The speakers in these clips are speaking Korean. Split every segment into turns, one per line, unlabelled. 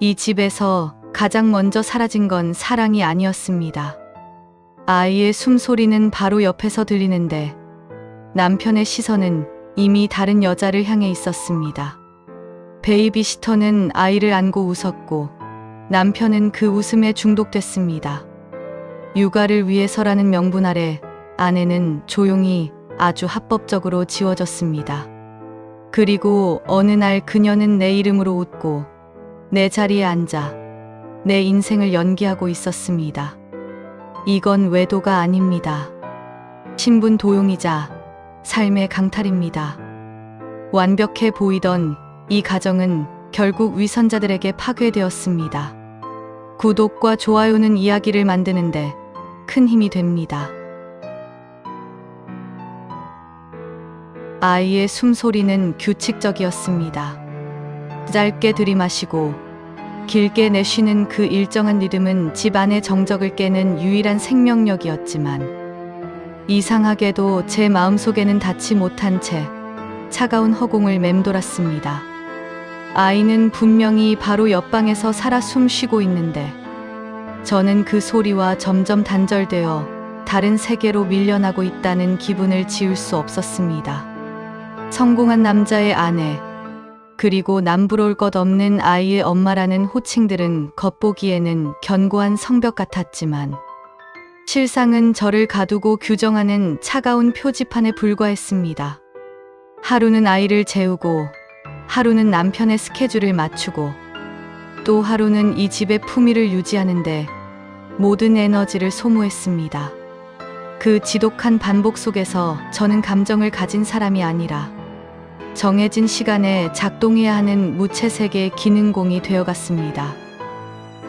이 집에서 가장 먼저 사라진 건 사랑이 아니었습니다. 아이의 숨소리는 바로 옆에서 들리는데 남편의 시선은 이미 다른 여자를 향해 있었습니다. 베이비시터는 아이를 안고 웃었고 남편은 그 웃음에 중독됐습니다. 육아를 위해서라는 명분 아래 아내는 조용히 아주 합법적으로 지워졌습니다. 그리고 어느 날 그녀는 내 이름으로 웃고 내 자리에 앉아 내 인생을 연기하고 있었습니다. 이건 외도가 아닙니다. 신분 도용이자 삶의 강탈입니다. 완벽해 보이던 이 가정은 결국 위선자들에게 파괴되었습니다. 구독과 좋아요는 이야기를 만드는데 큰 힘이 됩니다. 아이의 숨소리는 규칙적이었습니다. 짧게 들이마시고 길게 내쉬는 그 일정한 리듬은 집안의 정적을 깨는 유일한 생명력이었지만 이상하게도 제 마음속에는 닿지 못한 채 차가운 허공을 맴돌았습니다. 아이는 분명히 바로 옆방에서 살아 숨쉬고 있는데 저는 그 소리와 점점 단절되어 다른 세계로 밀려나고 있다는 기분을 지울 수 없었습니다. 성공한 남자의 아내, 그리고 남부러울 것 없는 아이의 엄마라는 호칭들은 겉보기에는 견고한 성벽 같았지만 실상은 저를 가두고 규정하는 차가운 표지판에 불과했습니다. 하루는 아이를 재우고 하루는 남편의 스케줄을 맞추고 또 하루는 이 집의 품위를 유지하는데 모든 에너지를 소모했습니다. 그 지독한 반복 속에서 저는 감정을 가진 사람이 아니라 정해진 시간에 작동해야 하는 무채색의 기능공이 되어갔습니다.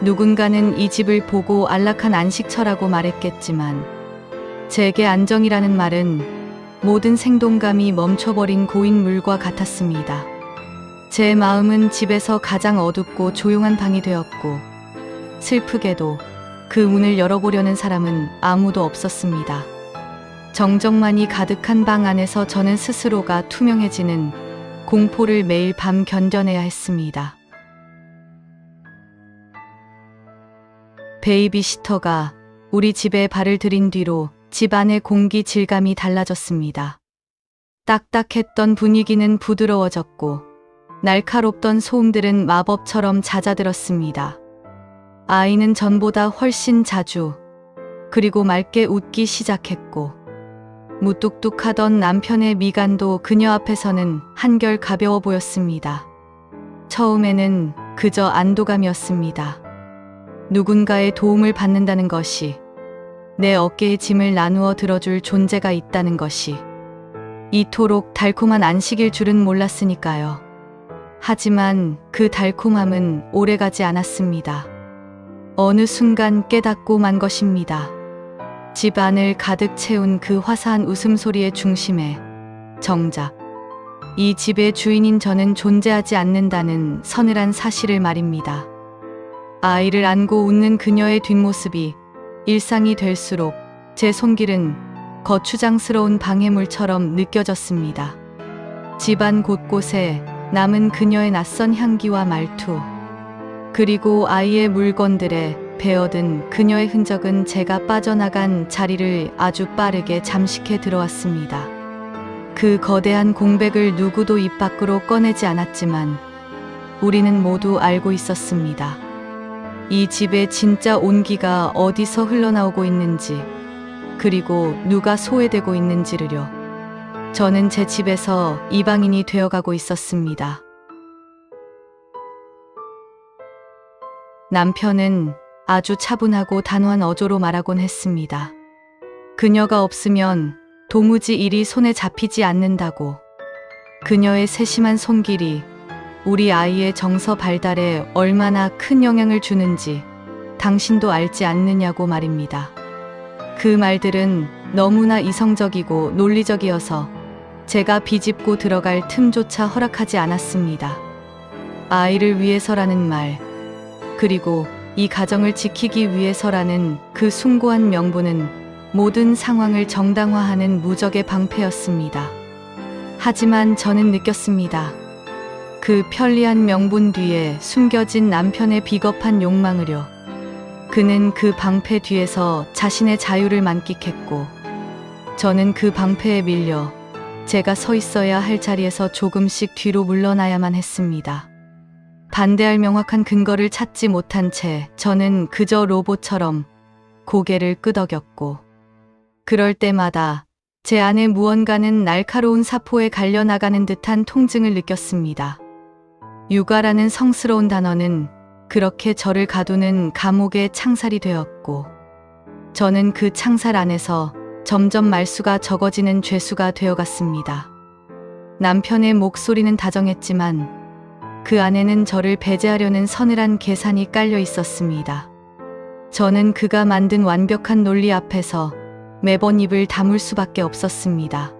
누군가는 이 집을 보고 안락한 안식처라고 말했겠지만 제게 안정이라는 말은 모든 생동감이 멈춰버린 고인물과 같았습니다. 제 마음은 집에서 가장 어둡고 조용한 방이 되었고 슬프게도 그 문을 열어보려는 사람은 아무도 없었습니다. 정적만이 가득한 방 안에서 저는 스스로가 투명해지는 공포를 매일 밤 견뎌내야 했습니다. 베이비시터가 우리 집에 발을 들인 뒤로 집안의 공기 질감이 달라졌습니다. 딱딱했던 분위기는 부드러워졌고 날카롭던 소음들은 마법처럼 잦아들었습니다. 아이는 전보다 훨씬 자주 그리고 맑게 웃기 시작했고 무뚝뚝하던 남편의 미간도 그녀 앞에서는 한결 가벼워 보였습니다. 처음에는 그저 안도감이었습니다. 누군가의 도움을 받는다는 것이, 내 어깨의 짐을 나누어 들어줄 존재가 있다는 것이 이토록 달콤한 안식일 줄은 몰랐으니까요. 하지만 그 달콤함은 오래가지 않았습니다. 어느 순간 깨닫고 만 것입니다. 집안을 가득 채운 그 화사한 웃음소리의 중심에 정작 이 집의 주인인 저는 존재하지 않는다는 서늘한 사실을 말입니다. 아이를 안고 웃는 그녀의 뒷모습이 일상이 될수록 제 손길은 거추장스러운 방해물처럼 느껴졌습니다. 집안 곳곳에 남은 그녀의 낯선 향기와 말투, 그리고 아이의 물건들에 베어든 그녀의 흔적은 제가 빠져나간 자리를 아주 빠르게 잠식해 들어왔습니다. 그 거대한 공백을 누구도 입 밖으로 꺼내지 않았지만 우리는 모두 알고 있었습니다. 이 집의 진짜 온기가 어디서 흘러나오고 있는지, 그리고 누가 소외되고 있는지를요. 저는 제 집에서 이방인이 되어가고 있었습니다. 남편은 아주 차분하고 단호한 어조로 말하곤 했습니다. 그녀가 없으면 도무지 일이 손에 잡히지 않는다고. 그녀의 세심한 손길이 우리 아이의 정서 발달에 얼마나 큰 영향을 주는지 당신도 알지 않느냐고 말입니다. 그 말들은 너무나 이성적이고 논리적이어서 제가 비집고 들어갈 틈조차 허락하지 않았습니다. 아이를 위해서라는 말, 그리고 이 가정을 지키기 위해서라는 그 숭고한 명분은 모든 상황을 정당화하는 무적의 방패였습니다. 하지만 저는 느꼈습니다. 그 편리한 명분 뒤에 숨겨진 남편의 비겁한 욕망으려 그는 그 방패 뒤에서 자신의 자유를 만끽했고 저는 그 방패에 밀려 제가 서 있어야 할 자리에서 조금씩 뒤로 물러나야만 했습니다. 반대할 명확한 근거를 찾지 못한 채 저는 그저 로봇처럼 고개를 끄덕였고 그럴 때마다 제 안에 무언가는 날카로운 사포에 갈려나가는 듯한 통증을 느꼈습니다. 육아라는 성스러운 단어는 그렇게 저를 가두는 감옥의 창살이 되었고 저는 그 창살 안에서 점점 말수가 적어지는 죄수가 되어갔습니다. 남편의 목소리는 다정했지만 그 안에는 저를 배제하려는 서늘한 계산이 깔려 있었습니다. 저는 그가 만든 완벽한 논리 앞에서 매번 입을 다물 수밖에 없었습니다.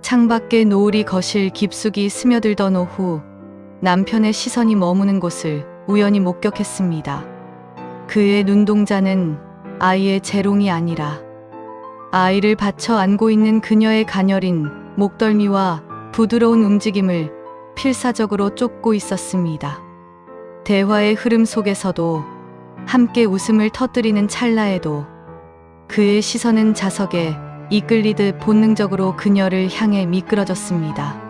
창밖에 노을이 거실 깊숙이 스며들던 오후 남편의 시선이 머무는 곳을 우연히 목격했습니다. 그의 눈동자는 아이의 재롱이 아니라 아이를 받쳐 안고 있는 그녀의 가녀린 목덜미와 부드러운 움직임을 필사적으로 쫓고 있었습니다. 대화의 흐름 속에서도 함께 웃음을 터뜨리는 찰나에도 그의 시선은 자석에 이끌리듯 본능적으로 그녀를 향해 미끄러졌습니다.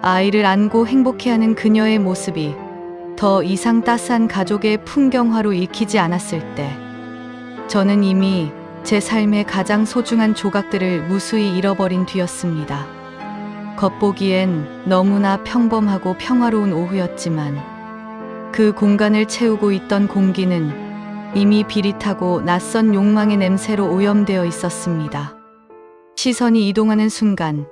아이를 안고 행복해하는 그녀의 모습이 더 이상 따스한 가족의 풍경화로 읽히지 않았을 때 저는 이미 제 삶의 가장 소중한 조각들을 무수히 잃어버린 뒤였습니다. 겉보기엔 너무나 평범하고 평화로운 오후였지만 그 공간을 채우고 있던 공기는 이미 비릿하고 낯선 욕망의 냄새로 오염되어 있었습니다. 시선이 이동하는 순간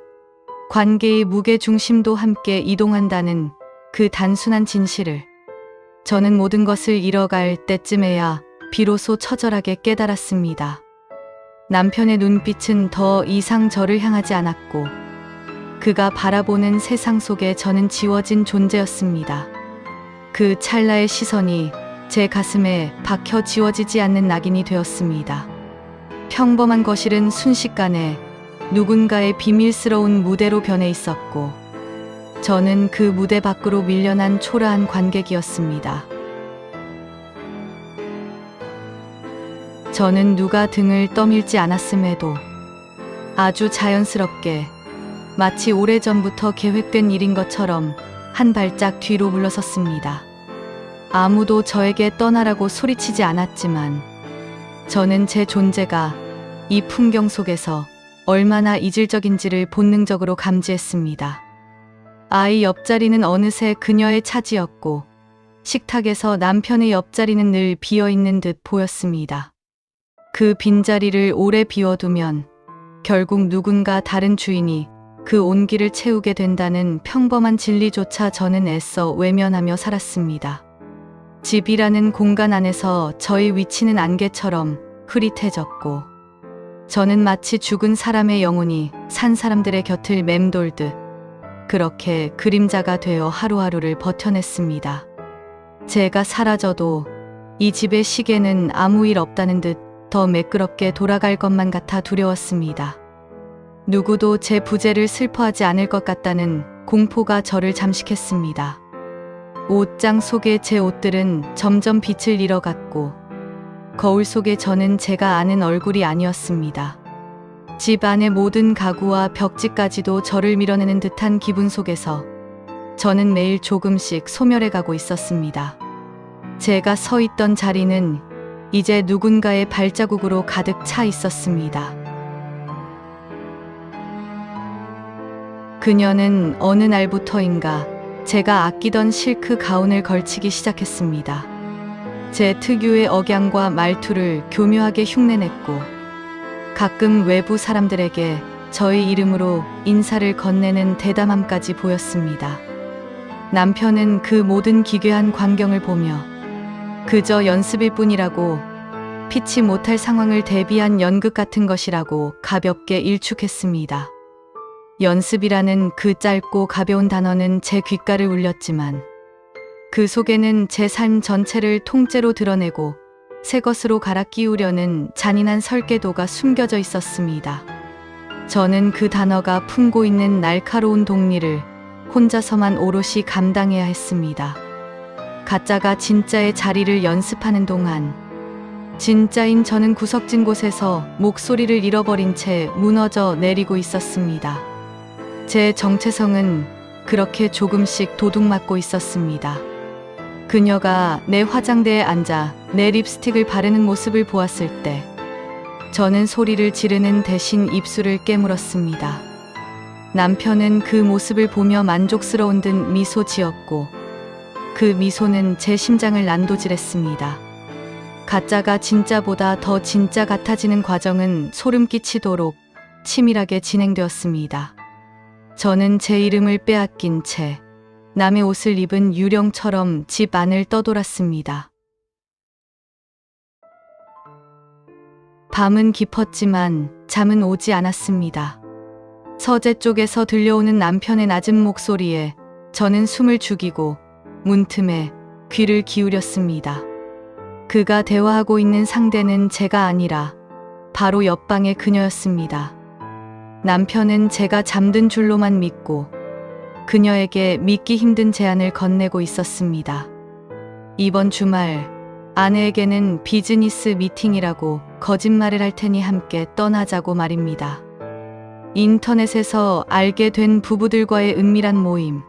관계의 무게중심도 함께 이동한다는 그 단순한 진실을 저는 모든 것을 잃어갈 때쯤에야 비로소 처절하게 깨달았습니다. 남편의 눈빛은 더 이상 저를 향하지 않았고 그가 바라보는 세상 속에 저는 지워진 존재였습니다. 그 찰나의 시선이 제 가슴에 박혀 지워지지 않는 낙인이 되었습니다. 평범한 거실은 순식간에 누군가의 비밀스러운 무대로 변해 있었고 저는 그 무대 밖으로 밀려난 초라한 관객이었습니다. 저는 누가 등을 떠밀지 않았음에도 아주 자연스럽게 마치 오래전부터 계획된 일인 것처럼 한 발짝 뒤로 물러섰습니다. 아무도 저에게 떠나라고 소리치지 않았지만 저는 제 존재가 이 풍경 속에서 얼마나 이질적인지를 본능적으로 감지했습니다. 아이 옆자리는 어느새 그녀의 차지였고 식탁에서 남편의 옆자리는 늘 비어있는 듯 보였습니다. 그 빈자리를 오래 비워두면 결국 누군가 다른 주인이 그 온기를 채우게 된다는 평범한 진리조차 저는 애써 외면하며 살았습니다. 집이라는 공간 안에서 저의 위치는 안개처럼 흐릿해졌고 저는 마치 죽은 사람의 영혼이 산 사람들의 곁을 맴돌듯 그렇게 그림자가 되어 하루하루를 버텨냈습니다. 제가 사라져도 이 집의 시계는 아무 일 없다는 듯 더 매끄럽게 돌아갈 것만 같아 두려웠습니다. 누구도 제 부재를 슬퍼하지 않을 것 같다는 공포가 저를 잠식했습니다. 옷장 속의 제 옷들은 점점 빛을 잃어갔고 거울 속의 저는 제가 아는 얼굴이 아니었습니다. 집 안의 모든 가구와 벽지까지도 저를 밀어내는 듯한 기분 속에서 저는 매일 조금씩 소멸해가고 있었습니다. 제가 서 있던 자리는 이제 누군가의 발자국으로 가득 차 있었습니다. 그녀는 어느 날부터인가 제가 아끼던 실크 가운을 걸치기 시작했습니다. 제 특유의 억양과 말투를 교묘하게 흉내냈고 가끔 외부 사람들에게 저의 이름으로 인사를 건네는 대담함까지 보였습니다. 남편은 그 모든 기괴한 광경을 보며 그저 연습일 뿐이라고, 피치 못할 상황을 대비한 연극 같은 것이라고 가볍게 일축했습니다. 연습이라는 그 짧고 가벼운 단어는 제 귓가를 울렸지만 그 속에는 제 삶 전체를 통째로 드러내고 새 것으로 갈아 끼우려는 잔인한 설계도가 숨겨져 있었습니다. 저는 그 단어가 품고 있는 날카로운 동리를 혼자서만 오롯이 감당해야 했습니다. 가짜가 진짜의 자리를 연습하는 동안 진짜인 저는 구석진 곳에서 목소리를 잃어버린 채 무너져 내리고 있었습니다. 제 정체성은 그렇게 조금씩 도둑맞고 있었습니다. 그녀가 내 화장대에 앉아 내 립스틱을 바르는 모습을 보았을 때 저는 소리를 지르는 대신 입술을 깨물었습니다. 남편은 그 모습을 보며 만족스러운 듯 미소 지었고 그 미소는 제 심장을 난도질했습니다. 가짜가 진짜보다 더 진짜 같아지는 과정은 소름 끼치도록 치밀하게 진행되었습니다. 저는 제 이름을 빼앗긴 채 남의 옷을 입은 유령처럼 집 안을 떠돌았습니다. 밤은 깊었지만 잠은 오지 않았습니다. 서재 쪽에서 들려오는 남편의 낮은 목소리에 저는 숨을 죽이고 문틈에 귀를 기울였습니다. 그가 대화하고 있는 상대는 제가 아니라 바로 옆방의 그녀였습니다. 남편은 제가 잠든 줄로만 믿고 그녀에게 믿기 힘든 제안을 건네고 있었습니다. 이번 주말 아내에게는 비즈니스 미팅이라고 거짓말을 할 테니 함께 떠나자고 말입니다. 인터넷에서 알게 된 부부들과의 은밀한 모임.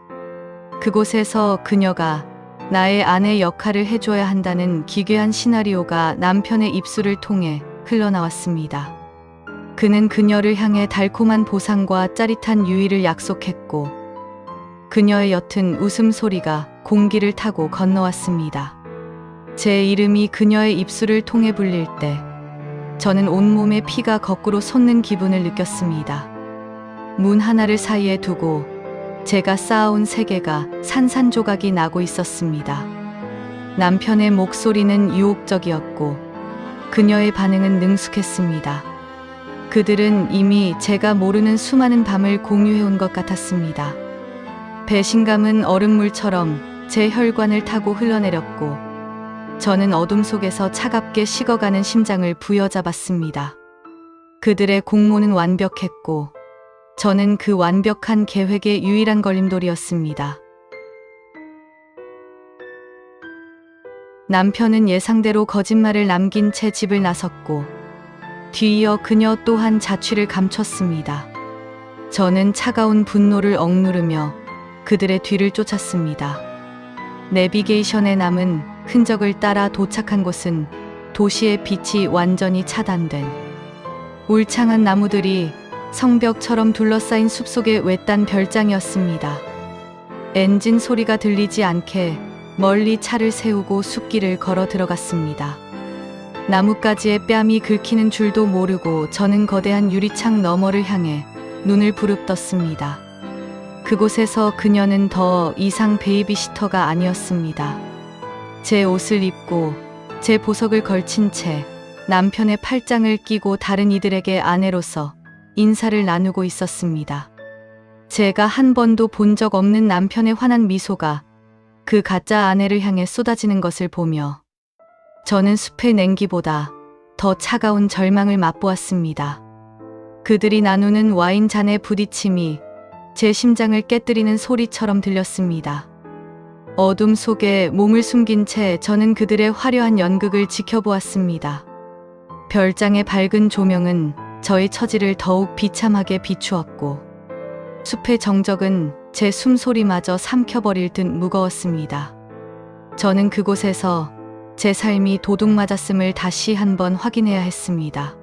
그곳에서 그녀가 나의 아내 역할을 해줘야 한다는 기괴한 시나리오가 남편의 입술을 통해 흘러나왔습니다. 그는 그녀를 향해 달콤한 보상과 짜릿한 유의를 약속했고 그녀의 옅은 웃음소리가 공기를 타고 건너왔습니다. 제 이름이 그녀의 입술을 통해 불릴 때 저는 온몸에 피가 거꾸로 솟는 기분을 느꼈습니다. 문 하나를 사이에 두고 제가 쌓아온 세계가 산산조각이 나고 있었습니다. 남편의 목소리는 유혹적이었고 그녀의 반응은 능숙했습니다. 그들은 이미 제가 모르는 수많은 밤을 공유해온 것 같았습니다. 배신감은 얼음물처럼 제 혈관을 타고 흘러내렸고 저는 어둠 속에서 차갑게 식어가는 심장을 부여잡았습니다. 그들의 공모는 완벽했고 저는 그 완벽한 계획의 유일한 걸림돌이었습니다. 남편은 예상대로 거짓말을 남긴 채 집을 나섰고 뒤이어 그녀 또한 자취를 감췄습니다. 저는 차가운 분노를 억누르며 그들의 뒤를 쫓았습니다. 내비게이션에 남은 흔적을 따라 도착한 곳은 도시의 빛이 완전히 차단된 울창한 나무들이 성벽처럼 둘러싸인 숲속의 외딴 별장이었습니다. 엔진 소리가 들리지 않게 멀리 차를 세우고 숲길을 걸어 들어갔습니다. 나뭇가지에 뺨이 긁히는 줄도 모르고 저는 거대한 유리창 너머를 향해 눈을 부릅떴습니다. 그곳에서 그녀는 더 이상 베이비시터가 아니었습니다. 제 옷을 입고 제 보석을 걸친 채 남편의 팔짱을 끼고 다른 이들에게 아내로서 인사를 나누고 있었습니다. 제가 한 번도 본 적 없는 남편의 환한 미소가 그 가짜 아내를 향해 쏟아지는 것을 보며 저는 숲의 냉기보다 더 차가운 절망을 맛보았습니다. 그들이 나누는 와인 잔의 부딪힘이 제 심장을 깨뜨리는 소리처럼 들렸습니다. 어둠 속에 몸을 숨긴 채 저는 그들의 화려한 연극을 지켜보았습니다. 별장의 밝은 조명은 저의 처지를 더욱 비참하게 비추었고 숲의 정적은 제 숨소리마저 삼켜버릴 듯 무거웠습니다. 저는 그곳에서 제 삶이 도둑맞았음을 다시 한번 확인해야 했습니다.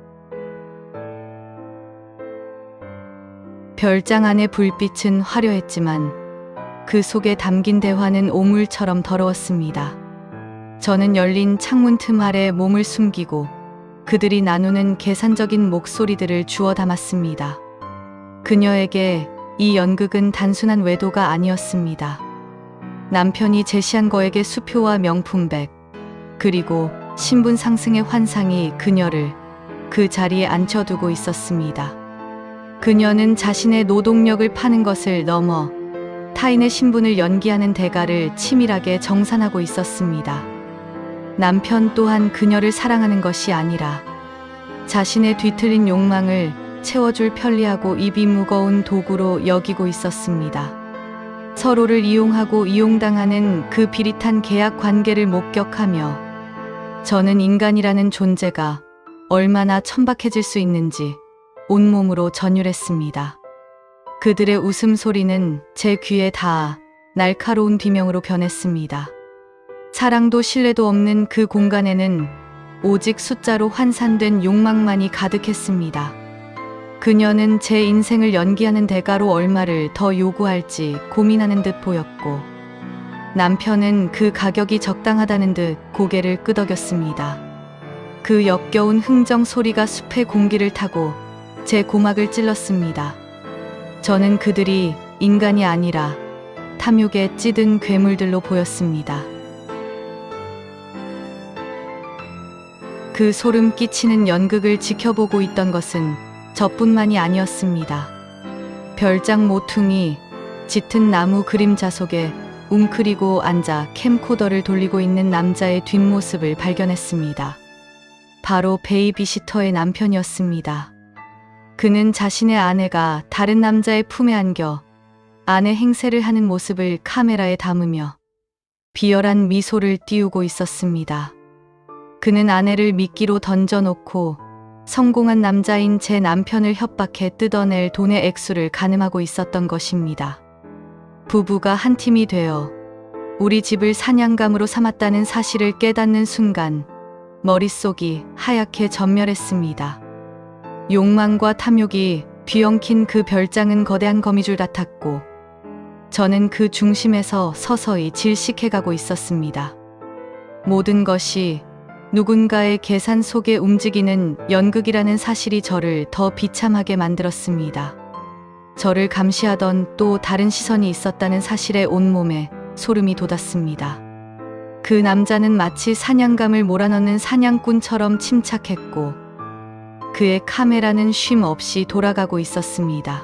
별장 안의 불빛은 화려했지만 그 속에 담긴 대화는 오물처럼 더러웠습니다. 저는 열린 창문 틈 아래 몸을 숨기고 그들이 나누는 계산적인 목소리들을 주워 담았습니다. 그녀에게 이 연극은 단순한 외도가 아니었습니다. 남편이 제시한 거액의 수표와 명품백, 그리고 신분 상승의 환상이 그녀를 그 자리에 앉혀두고 있었습니다. 그녀는 자신의 노동력을 파는 것을 넘어 타인의 신분을 연기하는 대가를 치밀하게 정산하고 있었습니다. 남편 또한 그녀를 사랑하는 것이 아니라 자신의 뒤틀린 욕망을 채워줄 편리하고 입이 무거운 도구로 여기고 있었습니다. 서로를 이용하고 이용당하는 그 비릿한 계약 관계를 목격하며 저는 인간이라는 존재가 얼마나 천박해질 수 있는지 온몸으로 전율했습니다. 그들의 웃음소리는 제 귀에 닿아 날카로운 비명으로 변했습니다. 사랑도 신뢰도 없는 그 공간에는 오직 숫자로 환산된 욕망만이 가득했습니다. 그녀는 제 인생을 연기하는 대가로 얼마를 더 요구할지 고민하는 듯 보였고, 남편은 그 가격이 적당하다는 듯 고개를 끄덕였습니다. 그 역겨운 흥정 소리가 숲의 공기를 타고 제 고막을 찔렀습니다. 저는 그들이 인간이 아니라 탐욕에 찌든 괴물들로 보였습니다. 그 소름 끼치는 연극을 지켜보고 있던 것은 저뿐만이 아니었습니다. 별장 모퉁이, 짙은 나무 그림자 속에 웅크리고 앉아 캠코더를 돌리고 있는 남자의 뒷모습을 발견했습니다. 바로 베이비시터의 남편이었습니다. 그는 자신의 아내가 다른 남자의 품에 안겨 아내 행세를 하는 모습을 카메라에 담으며 비열한 미소를 띄우고 있었습니다. 그는 아내를 미끼로 던져놓고 성공한 남자인 제 남편을 협박해 뜯어낼 돈의 액수를 가늠하고 있었던 것입니다. 부부가 한 팀이 되어 우리 집을 사냥감으로 삼았다는 사실을 깨닫는 순간 머릿속이 하얗게 전멸했습니다. 욕망과 탐욕이 뒤엉킨 그 별장은 거대한 거미줄 같았고, 저는 그 중심에서 서서히 질식해가고 있었습니다. 모든 것이 누군가의 계산 속에 움직이는 연극이라는 사실이 저를 더 비참하게 만들었습니다. 저를 감시하던 또 다른 시선이 있었다는 사실에 온몸에 소름이 돋았습니다. 그 남자는 마치 사냥감을 몰아넣는 사냥꾼처럼 침착했고, 그의 카메라는 쉼 없이 돌아가고 있었습니다.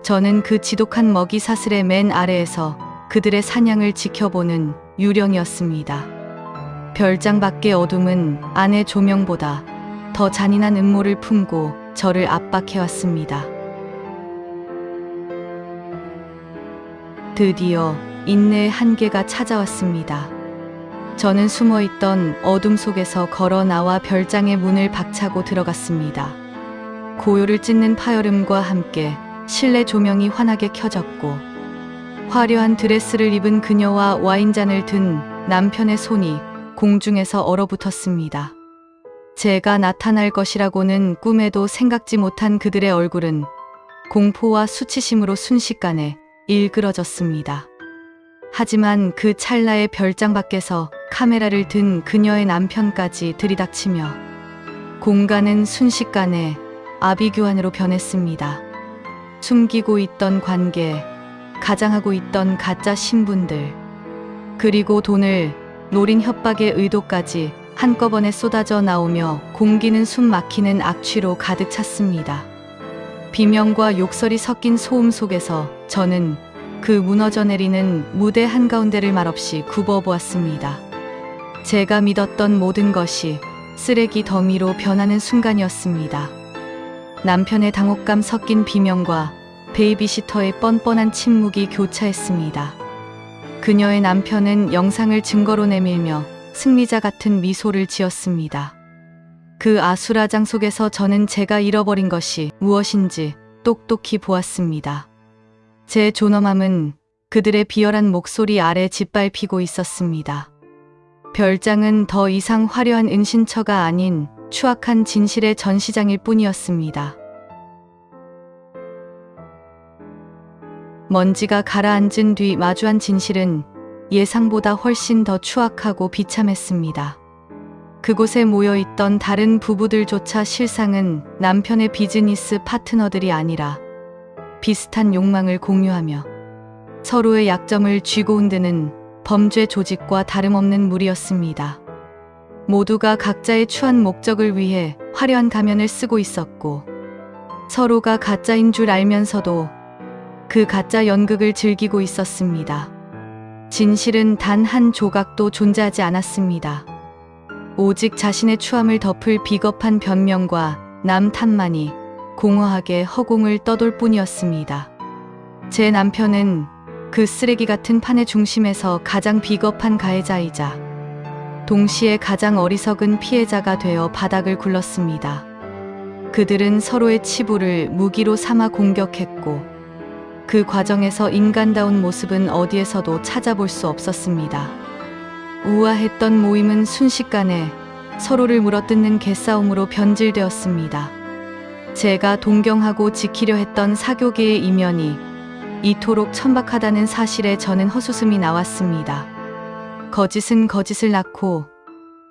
저는 그 지독한 먹이 사슬의 맨 아래에서 그들의 사냥을 지켜보는 유령이었습니다. 별장 밖의 어둠은 안의 조명보다 더 잔인한 음모를 품고 저를 압박해왔습니다. 드디어 인내의 한계가 찾아왔습니다. 저는 숨어있던 어둠 속에서 걸어 나와 별장의 문을 박차고 들어갔습니다. 고요를 찢는 파열음과 함께 실내 조명이 환하게 켜졌고, 화려한 드레스를 입은 그녀와 와인잔을 든 남편의 손이 공중에서 얼어붙었습니다. 제가 나타날 것이라고는 꿈에도 생각지 못한 그들의 얼굴은 공포와 수치심으로 순식간에 일그러졌습니다. 하지만 그 찰나의 별장 밖에서 카메라를 든 그녀의 남편까지 들이닥치며 공간은 순식간에 아비규환으로 변했습니다. 숨기고 있던 관계, 가장하고 있던 가짜 신분들, 그리고 돈을 노린 협박의 의도까지 한꺼번에 쏟아져 나오며 공기는 숨 막히는 악취로 가득 찼습니다. 비명과 욕설이 섞인 소음 속에서 저는 그 무너져 내리는 무대 한가운데를 말없이 굽어보았습니다. 제가 믿었던 모든 것이 쓰레기 더미로 변하는 순간이었습니다. 남편의 당혹감 섞인 비명과 베이비시터의 뻔뻔한 침묵이 교차했습니다. 그녀의 남편은 영상을 증거로 내밀며 승리자 같은 미소를 지었습니다. 그 아수라장 속에서 저는 제가 잃어버린 것이 무엇인지 똑똑히 보았습니다. 제 존엄함은 그들의 비열한 목소리 아래 짓밟히고 있었습니다. 별장은 더 이상 화려한 은신처가 아닌 추악한 진실의 전시장일 뿐이었습니다. 먼지가 가라앉은 뒤 마주한 진실은 예상보다 훨씬 더 추악하고 비참했습니다. 그곳에 모여있던 다른 부부들조차 실상은 남편의 비즈니스 파트너들이 아니라 비슷한 욕망을 공유하며 서로의 약점을 쥐고 흔드는 범죄 조직과 다름없는 무리였습니다. 모두가 각자의 추한 목적을 위해 화려한 가면을 쓰고 있었고, 서로가 가짜인 줄 알면서도 그 가짜 연극을 즐기고 있었습니다. 진실은 단 한 조각도 존재하지 않았습니다. 오직 자신의 추함을 덮을 비겁한 변명과 남 탓만이 공허하게 허공을 떠돌 뿐이었습니다. 제 남편은 그 쓰레기 같은 판의 중심에서 가장 비겁한 가해자이자 동시에 가장 어리석은 피해자가 되어 바닥을 굴렀습니다. 그들은 서로의 치부를 무기로 삼아 공격했고 그 과정에서 인간다운 모습은 어디에서도 찾아볼 수 없었습니다. 우아했던 모임은 순식간에 서로를 물어뜯는 개싸움으로 변질되었습니다. 제가 동경하고 지키려 했던 사교계의 이면이 이토록 천박하다는 사실에 저는 헛웃음이 나왔습니다. 거짓은 거짓을 낳고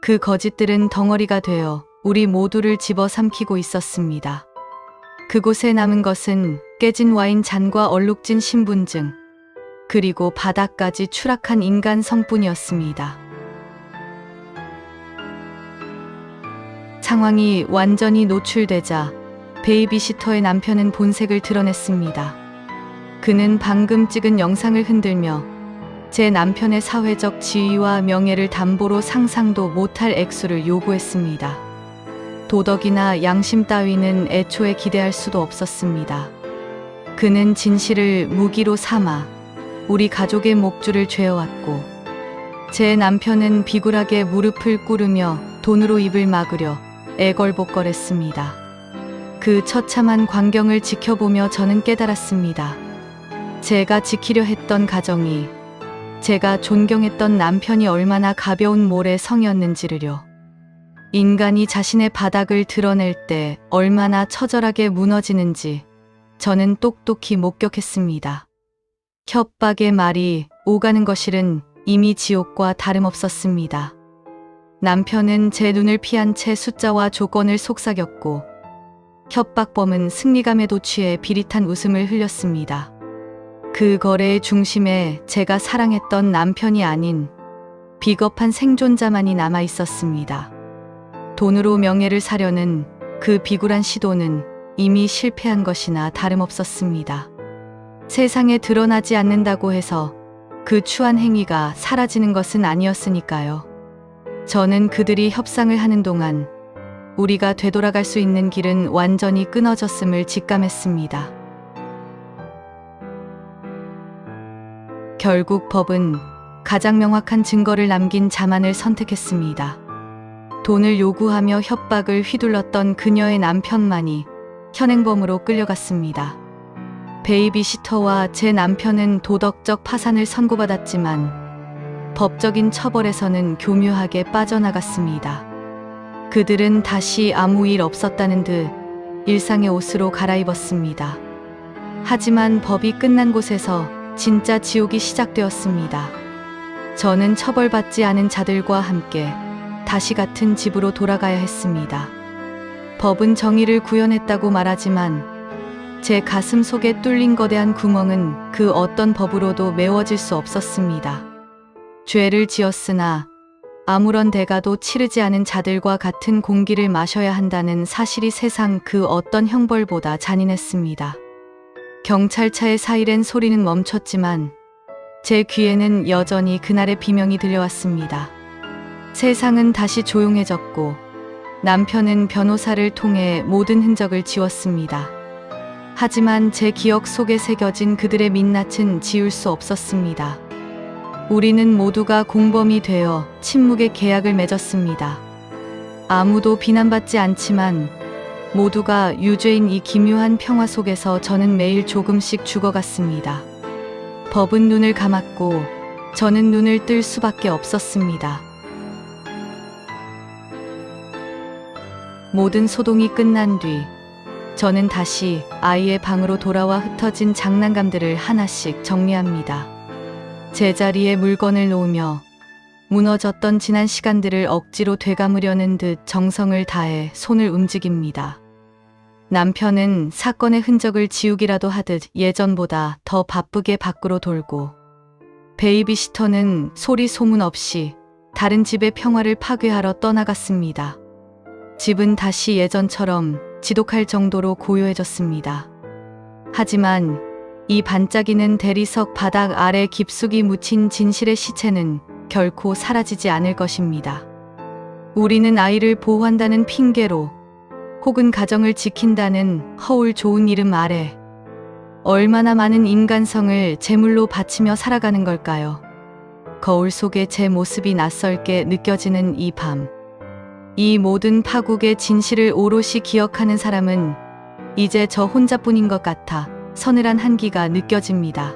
그 거짓들은 덩어리가 되어 우리 모두를 집어삼키고 있었습니다. 그곳에 남은 것은 깨진 와인 잔과 얼룩진 신분증, 그리고 바닥까지 추락한 인간 성뿐이었습니다. 상황이 완전히 노출되자 베이비시터의 남편은 본색을 드러냈습니다. 그는 방금 찍은 영상을 흔들며 제 남편의 사회적 지위와 명예를 담보로 상상도 못할 액수를 요구했습니다. 도덕이나 양심 따위는 애초에 기대할 수도 없었습니다. 그는 진실을 무기로 삼아 우리 가족의 목줄을 죄어왔고 제 남편은 비굴하게 무릎을 꿇으며 돈으로 입을 막으려 애걸복걸했습니다. 그 처참한 광경을 지켜보며 저는 깨달았습니다. 제가 지키려 했던 가정이, 제가 존경했던 남편이 얼마나 가벼운 모래 성이었는지를요. 인간이 자신의 바닥을 드러낼 때 얼마나 처절하게 무너지는지 저는 똑똑히 목격했습니다. 협박의 말이 오가는 것일은 이미 지옥과 다름없었습니다. 남편은 제 눈을 피한 채 숫자와 조건을 속삭였고 협박범은 승리감에도 취해 비릿한 웃음을 흘렸습니다. 그 거래의 중심에 제가 사랑했던 남편이 아닌 비겁한 생존자만이 남아 있었습니다. 돈으로 명예를 사려는 그 비굴한 시도는 이미 실패한 것이나 다름없었습니다. 세상에 드러나지 않는다고 해서 그 추한 행위가 사라지는 것은 아니었으니까요. 저는 그들이 협상을 하는 동안 우리가 되돌아갈 수 있는 길은 완전히 끊어졌음을 직감했습니다. 결국 법은 가장 명확한 증거를 남긴 자만을 선택했습니다. 돈을 요구하며 협박을 휘둘렀던 그녀의 남편만이 현행범으로 끌려갔습니다. 베이비시터와 제 남편은 도덕적 파산을 선고받았지만 법적인 처벌에서는 교묘하게 빠져나갔습니다. 그들은 다시 아무 일 없었다는 듯 일상의 옷으로 갈아입었습니다. 하지만 법이 끝난 곳에서 진짜 지옥이 시작되었습니다. 저는 처벌받지 않은 자들과 함께 다시 같은 집으로 돌아가야 했습니다. 법은 정의를 구현했다고 말하지만 제 가슴 속에 뚫린 거대한 구멍은 그 어떤 법으로도 메워질 수 없었습니다. 죄를 지었으나 아무런 대가도 치르지 않은 자들과 같은 공기를 마셔야 한다는 사실이 세상 그 어떤 형벌보다 잔인했습니다. 경찰차의 사이렌 소리는 멈췄지만 제 귀에는 여전히 그날의 비명이 들려왔습니다. 세상은 다시 조용해졌고 남편은 변호사를 통해 모든 흔적을 지웠습니다. 하지만 제 기억 속에 새겨진 그들의 민낯은 지울 수 없었습니다. 우리는 모두가 공범이 되어 침묵의 계약을 맺었습니다. 아무도 비난받지 않지만 모두가 유죄인 이 기묘한 평화 속에서 저는 매일 조금씩 죽어갔습니다. 법은 눈을 감았고 저는 눈을 뜰 수밖에 없었습니다. 모든 소동이 끝난 뒤 저는 다시 아이의 방으로 돌아와 흩어진 장난감들을 하나씩 정리합니다. 제자리에 물건을 놓으며 무너졌던 지난 시간들을 억지로 되감으려는 듯 정성을 다해 손을 움직입니다. 남편은 사건의 흔적을 지우기라도 하듯 예전보다 더 바쁘게 밖으로 돌고 베이비시터는 소리 소문 없이 다른 집의 평화를 파괴하러 떠나갔습니다. 집은 다시 예전처럼 지독할 정도로 고요해졌습니다. 하지만 이 반짝이는 대리석 바닥 아래 깊숙이 묻힌 진실의 시체는 결코 사라지지 않을 것입니다. 우리는 아이를 보호한다는 핑계로 혹은 가정을 지킨다는 허울 좋은 이름 아래 얼마나 많은 인간성을 제물로 바치며 살아가는 걸까요? 거울 속에 제 모습이 낯설게 느껴지는 이 밤. 이 모든 파국의 진실을 오롯이 기억하는 사람은 이제 저 혼자뿐인 것 같아 서늘한 한기가 느껴집니다.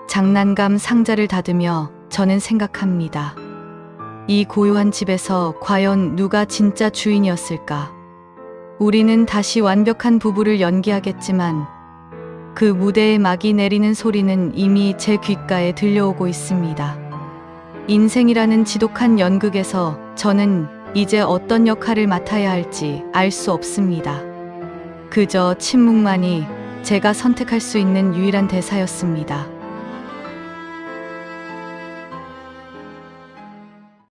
장난감 상자를 닫으며 저는 생각합니다. 이 고요한 집에서 과연 누가 진짜 주인이었을까? 우리는 다시 완벽한 부부를 연기하겠지만 그 무대에 막이 내리는 소리는 이미 제 귓가에 들려오고 있습니다. 인생이라는 지독한 연극에서 저는 이제 어떤 역할을 맡아야 할지 알 수 없습니다. 그저 침묵만이 제가 선택할 수 있는 유일한 대사였습니다.